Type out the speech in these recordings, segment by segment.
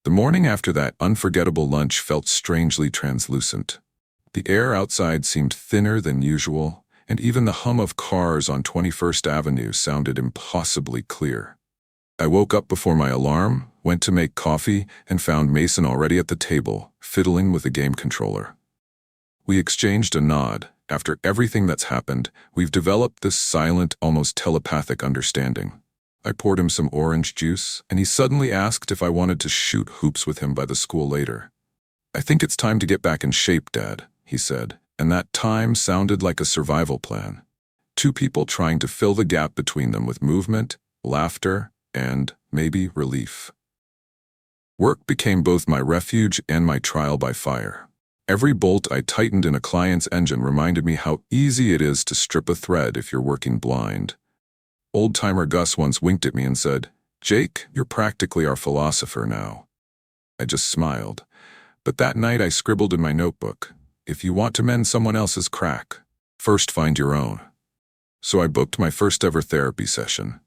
The morning after that unforgettable lunch felt strangely translucent. The air outside seemed thinner than usual, and even the hum of cars on 21st Avenue sounded impossibly clear. I woke up before my alarm, went to make coffee, and found Mason already at the table, fiddling with a game controller. We exchanged a nod. After everything that's happened, we've developed this silent, almost telepathic understanding. I poured him some orange juice, and he suddenly asked if I wanted to shoot hoops with him by the school later. "I think it's time to get back in shape, Dad," he said, and that time sounded like a survival plan. Two people trying to fill the gap between them with movement, laughter, and, maybe, relief. Work became both my refuge and my trial by fire. Every bolt I tightened in a client's engine reminded me how easy it is to strip a thread if you're working blind. Old-timer Gus once winked at me and said, "Jake, you're practically our philosopher now." I just smiled. But that night I scribbled in my notebook, "If you want to mend someone else's crack, first find your own." So I booked my first ever therapy session.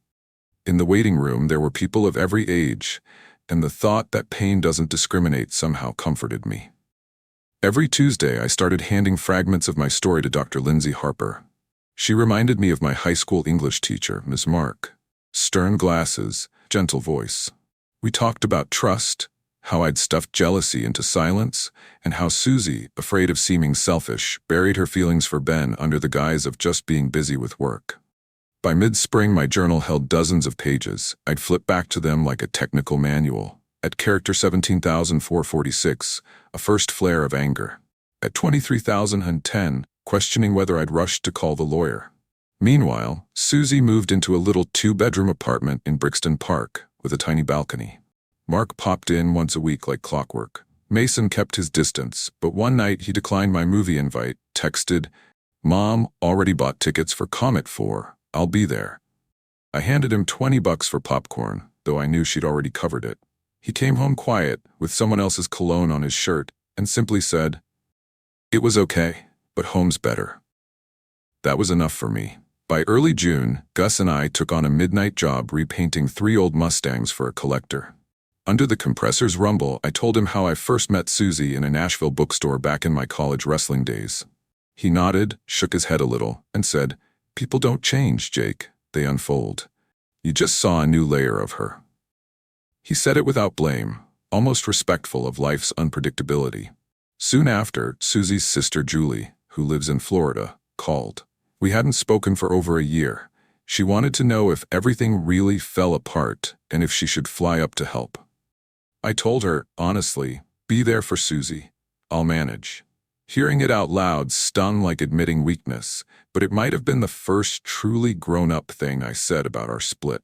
In the waiting room there were people of every age, and the thought that pain doesn't discriminate somehow comforted me. Every Tuesday I started handing fragments of my story to Dr. Lindsay Harper. She reminded me of my high school English teacher, Ms. Mark. Stern glasses, gentle voice. We talked about trust, how I'd stuffed jealousy into silence, and how Susie, afraid of seeming selfish, buried her feelings for Ben under the guise of just being busy with work. By mid-spring my journal held dozens of pages. I'd flip back to them like a technical manual. At character 17,446, a first flare of anger. At 23,010, questioning whether I'd rushed to call the lawyer. Meanwhile, Susie moved into a little two-bedroom apartment in Brixton Park with a tiny balcony. Mark popped in once a week like clockwork. Mason kept his distance, but one night he declined my movie invite, texted, "Mom, already bought tickets for Comet 4. I'll be there." I handed him $20 for popcorn, though I knew she'd already covered it. He came home quiet, with someone else's cologne on his shirt, and simply said, "It was okay, but home's better." That was enough for me. By early June, Gus and I took on a midnight job repainting 3 old Mustangs for a collector. Under the compressor's rumble, I told him how I first met Susie in a Nashville bookstore back in my college wrestling days. He nodded, shook his head a little, and said, "People don't change, Jake. They unfold. You just saw a new layer of her." He said it without blame, almost respectful of life's unpredictability. Soon after, Susie's sister Julie, who lives in Florida, called. We hadn't spoken for over a year. She wanted to know if everything really fell apart and if she should fly up to help. I told her, honestly, "Be there for Susie. I'll manage." Hearing it out loud stung like admitting weakness, but it might have been the first truly grown-up thing I said about our split.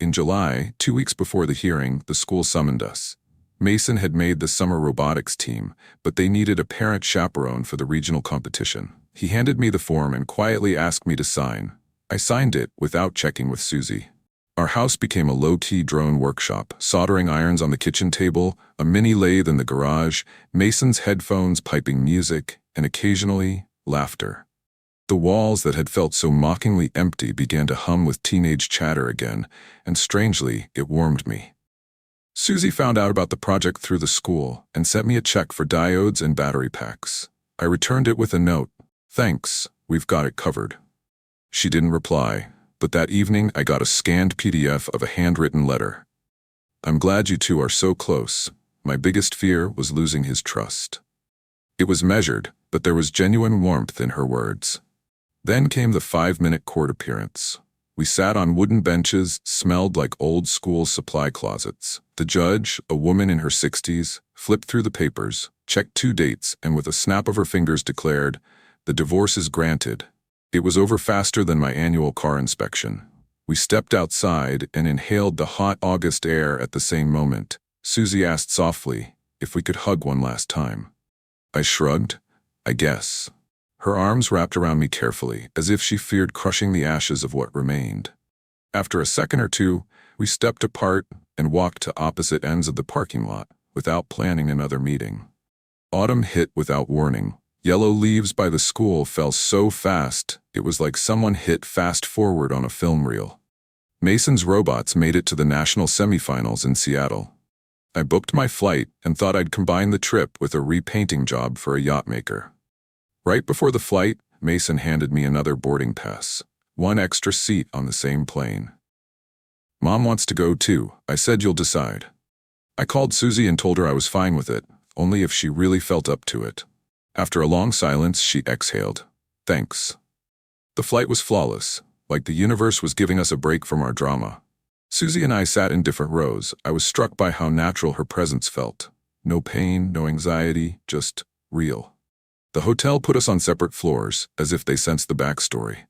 In July, 2 weeks before the hearing, the school summoned us. Mason had made the summer robotics team, but they needed a parent chaperone for the regional competition. He handed me the form and quietly asked me to sign. I signed it without checking with Susie. Our house became a low-key drone workshop, soldering irons on the kitchen table, a mini lathe in the garage, Mason's headphones piping music, and occasionally, laughter. The walls that had felt so mockingly empty began to hum with teenage chatter again, and strangely, it warmed me. Susie found out about the project through the school and sent me a check for diodes and battery packs. I returned it with a note, "Thanks, we've got it covered." She didn't reply, but that evening I got a scanned PDF of a handwritten letter. "I'm glad you two are so close. My biggest fear was losing his trust." It was measured, but there was genuine warmth in her words. Then came the 5-minute court appearance. We sat on wooden benches, smelled like old-school supply closets. The judge, a woman in her 60s, flipped through the papers, checked 2 dates, and with a snap of her fingers declared, "The divorce is granted." It was over faster than my annual car inspection. We stepped outside and inhaled the hot August air at the same moment. Susie asked softly if we could hug one last time. I shrugged, "I guess." Her arms wrapped around me carefully, as if she feared crushing the ashes of what remained. After a second or two, we stepped apart and walked to opposite ends of the parking lot, without planning another meeting. Autumn hit without warning. Yellow leaves by the school fell so fast, it was like someone hit fast forward on a film reel. Mason's robots made it to the national semifinals in Seattle. I booked my flight and thought I'd combine the trip with a repainting job for a yacht maker. Right before the flight, Mason handed me another boarding pass, one extra seat on the same plane. "Mom wants to go too. I said you'll decide." I called Susie and told her I was fine with it, only if she really felt up to it. After a long silence, she exhaled. "Thanks." The flight was flawless, like the universe was giving us a break from our drama. Susie and I sat in different rows. I was struck by how natural her presence felt. No pain, no anxiety, just real. The hotel put us on separate floors, as if they sensed the backstory.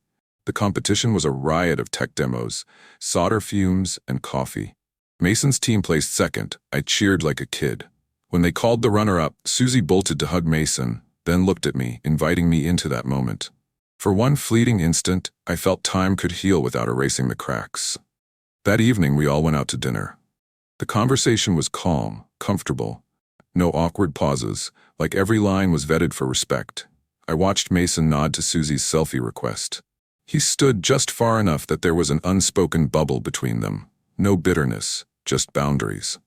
The competition was a riot of tech demos, solder fumes, and coffee. Mason's team placed second. I cheered like a kid. When they called the runner-up, Susie bolted to hug Mason, then looked at me, inviting me into that moment. For one fleeting instant, I felt time could heal without erasing the cracks. That evening, we all went out to dinner. The conversation was calm, comfortable. No awkward pauses, like every line was vetted for respect. I watched Mason nod to Susie's selfie request. He stood just far enough that there was an unspoken bubble between them. No bitterness, just boundaries.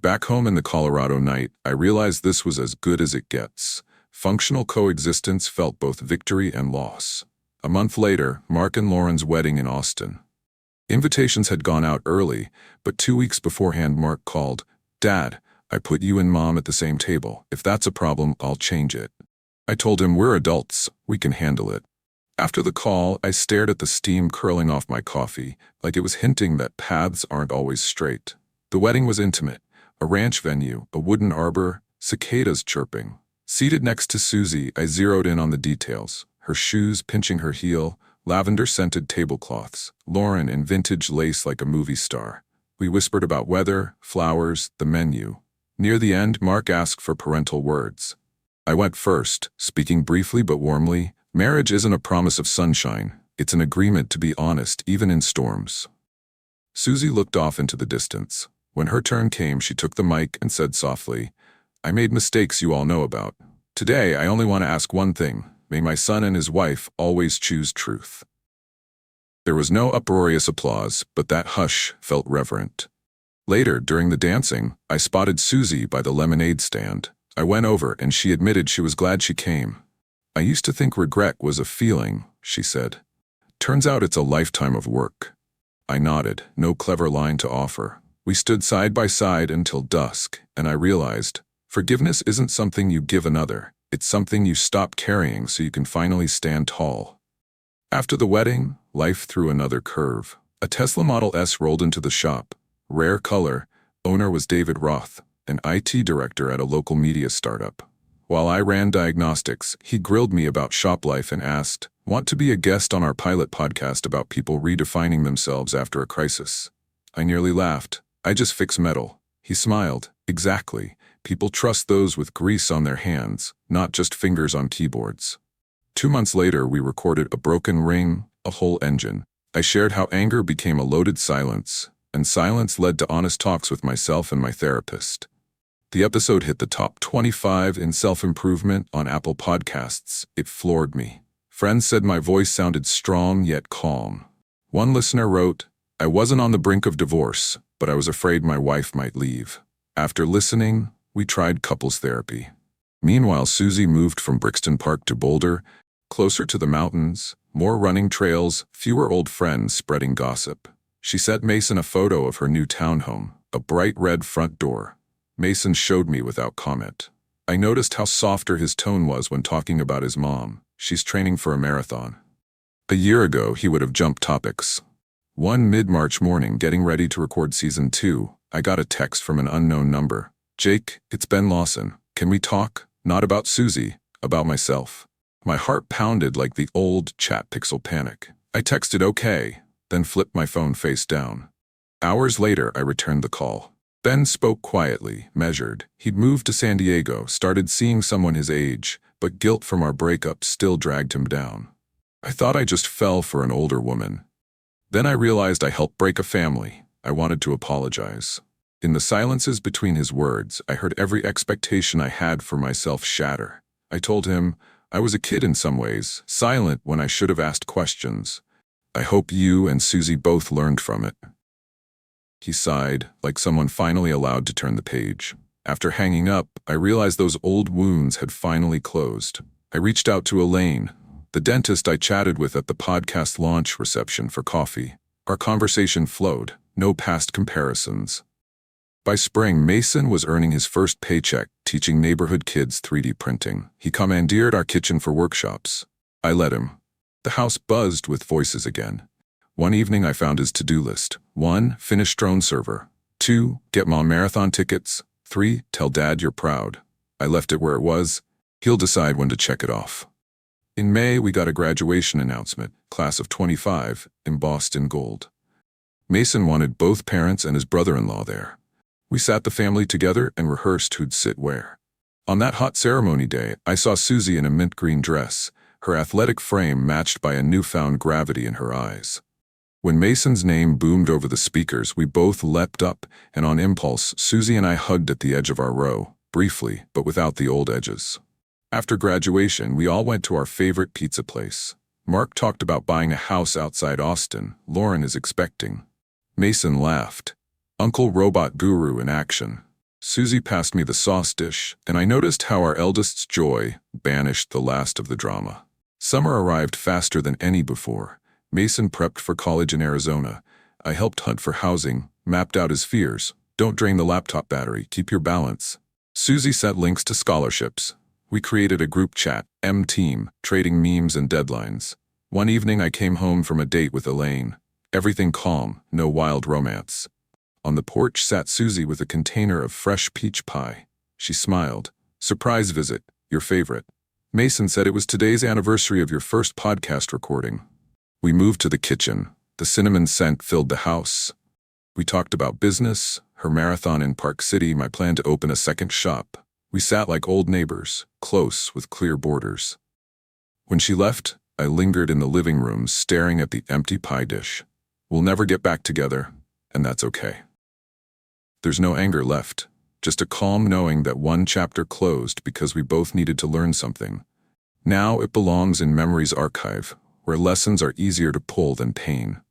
Back home in the Colorado night, I realized this was as good as it gets. Functional coexistence felt both victory and loss. A month later, Mark and Lauren's wedding in Austin. Invitations had gone out early, but 2 weeks beforehand Mark called, "Dad, I put you and Mom at the same table. If that's a problem, I'll change it." I told him, "We're adults, we can handle it." After the call, I stared at the steam curling off my coffee, like it was hinting that paths aren't always straight. The wedding was intimate. A ranch venue, a wooden arbor, cicadas chirping. Seated next to Susie, I zeroed in on the details. Her shoes pinching her heel, lavender-scented tablecloths, Lauren in vintage lace like a movie star. We whispered about weather, flowers, the menu. Near the end, Mark asked for parental words. I went first, speaking briefly but warmly. "Marriage isn't a promise of sunshine. It's an agreement to be honest, even in storms." Susie looked off into the distance. When her turn came, she took the mic and said softly, "I made mistakes you all know about. Today, I only want to ask one thing. May my son and his wife always choose truth." There was no uproarious applause, but that hush felt reverent. Later, during the dancing, I spotted Susie by the lemonade stand. I went over and she admitted she was glad she came. "I used to think regret was a feeling," she said. "Turns out it's a lifetime of work." I nodded, no clever line to offer. We stood side by side until dusk, and I realized, forgiveness isn't something you give another. It's something you stop carrying so you can finally stand tall. After the wedding, life threw another curve. A Tesla Model S rolled into the shop. Rare color, owner was David Roth, an IT director at a local media startup. While I ran diagnostics, he grilled me about shop life and asked, "Want to be a guest on our pilot podcast about people redefining themselves after a crisis?" I nearly laughed. "I just fix metal." He smiled. "Exactly. People trust those with grease on their hands, not just fingers on keyboards." 2 months later, we recorded a broken ring, a whole engine. I shared how anger became a loaded silence, and silence led to honest talks with myself and my therapist. The episode hit the top 25 in self-improvement on Apple Podcasts. It floored me. Friends said my voice sounded strong yet calm. One listener wrote, "I wasn't on the brink of divorce, but I was afraid my wife might leave." After listening, we tried couples therapy. Meanwhile, Susie moved from Brixton Park to Boulder, closer to the mountains, more running trails, fewer old friends spreading gossip. She sent Mason a photo of her new townhome, a bright red front door. Mason showed me without comment. I noticed how softer his tone was when talking about his mom. She's training for a marathon. A year ago, he would have jumped topics. One mid-March morning, getting ready to record season 2, I got a text from an unknown number. "Jake, it's Ben Lawson. Can we talk? Not about Susie, about myself." My heart pounded like the old chat pixel panic. I texted okay, then flipped my phone face down. Hours later, I returned the call. Ben spoke quietly, measured. He'd moved to San Diego, started seeing someone his age, but guilt from our breakup still dragged him down. I thought I just fell for an older woman. Then I realized I helped break a family. I wanted to apologize. In the silences between his words, I heard every expectation I had for myself shatter. I told him, I was a kid in some ways, silent when I should have asked questions. I hope you and Susie both learned from it. He sighed, like someone finally allowed to turn the page. After hanging up, I realized those old wounds had finally closed. I reached out to Elaine, the dentist I chatted with at the podcast launch reception for coffee. Our conversation flowed, no past comparisons. By spring, Mason was earning his first paycheck teaching neighborhood kids 3D printing. He commandeered our kitchen for workshops. I let him. The house buzzed with voices again. One evening I found his to-do list. 1. Finish drone server. 2. Get mom marathon tickets. 3. Tell dad you're proud. I left it where it was. He'll decide when to check it off. In May, we got a graduation announcement, class of 25, embossed in gold. Mason wanted both parents and his brother-in-law there. We sat the family together and rehearsed who'd sit where. On that hot ceremony day, I saw Susie in a mint green dress, her athletic frame matched by a newfound gravity in her eyes. When Mason's name boomed over the speakers, we both leapt up, and on impulse, Susie and I hugged at the edge of our row, briefly, but without the old edges. After graduation, we all went to our favorite pizza place. Mark talked about buying a house outside Austin. Lauren is expecting. Mason laughed. Uncle Robot Guru in action. Susie passed me the sauce dish, and I noticed how our eldest's joy banished the last of the drama. Summer arrived faster than any before. Mason prepped for college in Arizona. I helped hunt for housing, mapped out his fears. Don't drain the laptop battery, keep your balance. Susie sent links to scholarships. We created a group chat, M-Team, trading memes and deadlines. One evening I came home from a date with Elaine. Everything calm, no wild romance. On the porch sat Susie with a container of fresh peach pie. She smiled. Surprise visit, your favorite. Mason said it was today's anniversary of your first podcast recording. We moved to the kitchen. The cinnamon scent filled the house. We talked about business, her marathon in Park City, my plan to open a second shop. We sat like old neighbors, close with clear borders. When she left, I lingered in the living room staring at the empty pie dish. We'll never get back together, and that's okay. There's no anger left, just a calm knowing that one chapter closed because we both needed to learn something. Now it belongs in memory's archive, where lessons are easier to pull than pain.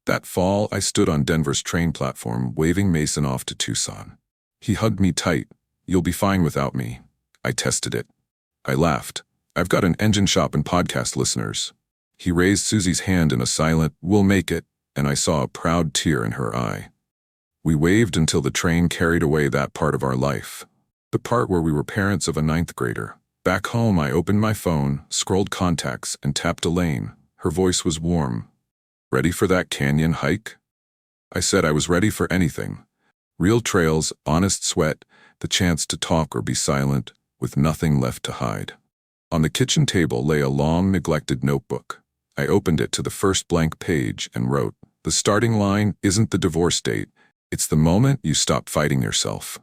That fall, I stood on Denver's train platform, waving Mason off to Tucson. He hugged me tight. You'll be fine without me. I tested it. I laughed. I've got an engine shop and podcast listeners. He raised Susie's hand in a silent, we'll make it, and I saw a proud tear in her eye. We waved until the train carried away that part of our life. The part where we were parents of a 9th grader. Back home, I opened my phone, scrolled contacts, and tapped Elaine. Her voice was warm. Ready for that canyon hike? I said I was ready for anything. Real trails, honest sweat, the chance to talk or be silent, with nothing left to hide. On the kitchen table lay a long, neglected notebook. I opened it to the first blank page and wrote, the starting line isn't the divorce date, it's the moment you stop fighting yourself.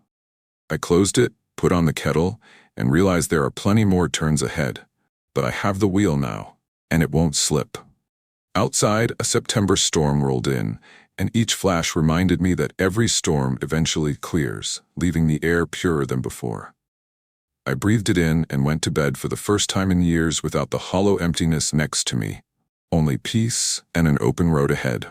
I closed it, put on the kettle, and realized there are plenty more turns ahead. But I have the wheel now, and it won't slip. Outside, a September storm rolled in, and each flash reminded me that every storm eventually clears, leaving the air purer than before. I breathed it in and went to bed for the first time in years without the hollow emptiness next to me, only peace and an open road ahead.